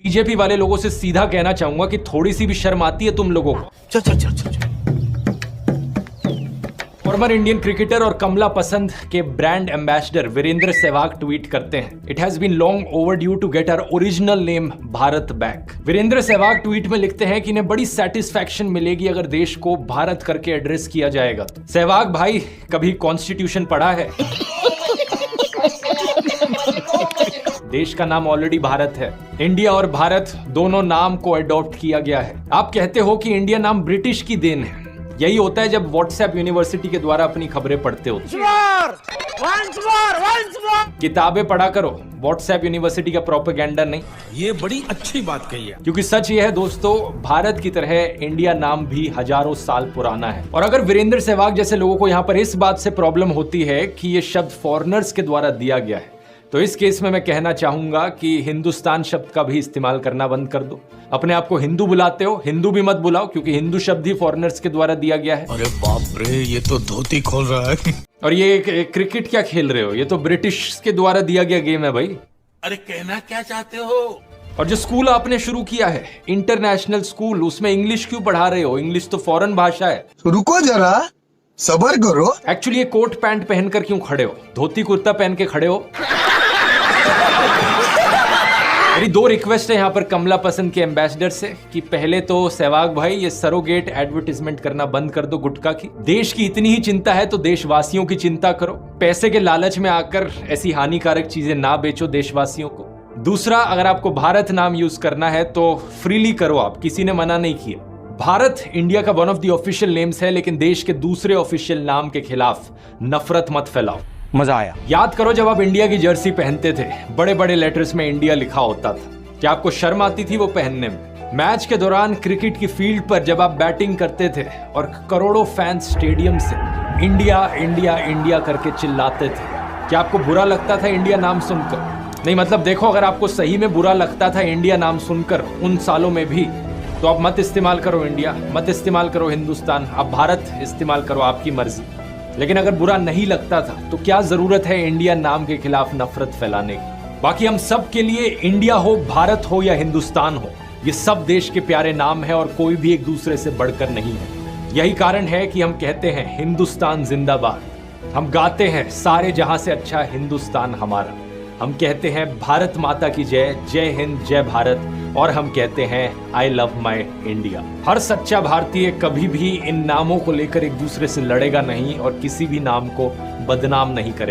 BJP वाले लोगों से सीधा कहना चाहूंगा कि थोड़ी सी भी शर्म आती है तुम लोगों को? चल चल चल चल चल। फॉर्मर इंडियन क्रिकेटर और कमला पसंद के brand ambassador Virender Sehwag tweet करते हैं, it has been long overdue to get our original name Bharat back. Virender Sehwag tweet में लिखते हैं कि इन्हें बड़ी सेटिस्फैक्शन मिलेगी अगर देश को भारत करके एड्रेस किया जाएगा। सहवाग भाई, कभी कॉन्स्टिट्यूशन पढ़ा है? देश का नाम ऑलरेडी भारत है। इंडिया और भारत दोनों नाम को अडॉप्ट किया गया है। आप कहते हो कि इंडिया नाम ब्रिटिश की देन है। यही होता है जब व्हाट्सएप यूनिवर्सिटी के द्वारा अपनी खबरें पढ़ते हो। किताबें पढ़ा करो, व्हाट्सएप यूनिवर्सिटी का प्रोपेगेंडा नहीं। ये बड़ी अच्छी बात कही है। क्योंकि सच ये है दोस्तों, भारत की तरह इंडिया नाम भी हजारों साल पुराना है। और अगर वीरेंद्र सहवाग जैसे लोगों को यहाँ पर इस बात से प्रॉब्लम होती है कि ये शब्द फॉरेनर्स के द्वारा दिया गया है, तो इस केस में मैं कहना चाहूंगा कि हिंदुस्तान शब्द का भी इस्तेमाल करना बंद कर दो। अपने आप को हिंदू बुलाते हो, हिंदू भी मत बुलाओ, क्योंकि हिंदू शब्द ही फॉरेनर्स के द्वारा दिया गया है। अरे बाप रे, ये तो धोती खोल रहा है। और ये क्रिकेट क्या खेल रहे हो? ये तो ब्रिटिश के द्वारा दिया गया गेम है भाई। अरे कहना क्या चाहते हो? और जो स्कूल आपने शुरू किया है, इंटरनेशनल स्कूल, उसमें इंग्लिश क्यों पढ़ा रहे हो? इंग्लिश तो फॉरेन भाषा है। रुको जरा, सबर करो। एक्चुअली ये कोट पैंट पहनकर क्यों खड़े हो? धोती कुर्ता पहन के खड़े हो। मेरी दो रिक्वेस्ट है यहाँ पर कमला पसंद के एम्बेसडर से कि पहले तो सहवाग भाई, ये सरोगेट एडवर्टाइजमेंट करना बंद कर दो गुटखा की। देश की इतनी ही चिंता है तो देशवासियों की चिंता करो। पैसे के लालच में आकर ऐसी हानिकारक चीजें ना बेचो देशवासियों को। दूसरा, अगर आपको भारत नाम यूज करना है तो फ्रीली करो, आप, किसी ने मना नहीं किया। भारत इंडिया का one of the official names है, लेकिन देश के दूसरे ऑफिशियल नाम के खिलाफ नफरत मत फैलाओ। मजा आया। याद करो जब आप इंडिया की जर्सी पहनते थे, बड़े बड़े लेटर्स में इंडिया लिखा होता था। क्या आपको शर्म आती थी वो पहनने में? मैच के दौरान क्रिकेट की फील्ड पर जब आप बैटिंग करते थे और करोड़ों फैंस स्टेडियम से इंडिया इंडिया इंडिया करके चिल्लाते थे, क्या आपको बुरा लगता था इंडिया नाम सुनकर? नहीं, मतलब देखो, अगर आपको सही में बुरा लगता था इंडिया नाम सुनकर उन सालों में भी, तो आप मत इस्तेमाल करो इंडिया, मत इस्तेमाल करो हिंदुस्तान, आप भारत इस्तेमाल करो, आपकी मर्जी। लेकिन अगर बुरा नहीं लगता था तो क्या जरूरत है इंडिया नाम के खिलाफ नफरत फैलाने की? बाकी हम सब के लिए इंडिया हो, भारत हो या हिंदुस्तान हो, ये सब देश के प्यारे नाम है और कोई भी एक दूसरे से बढ़कर नहीं है। यही कारण है कि हम कहते हैं हिंदुस्तान जिंदाबाद। हम गाते हैं सारे जहां से अच्छा हिंदुस्तान हमारा। हम कहते हैं भारत माता की जय, जय हिंद, जय भारत। और हम कहते हैं आई लव माई इंडिया। हर सच्चा भारतीय कभी भी इन नामों को लेकर एक दूसरे से लड़ेगा नहीं और किसी भी नाम को बदनाम नहीं करेगा।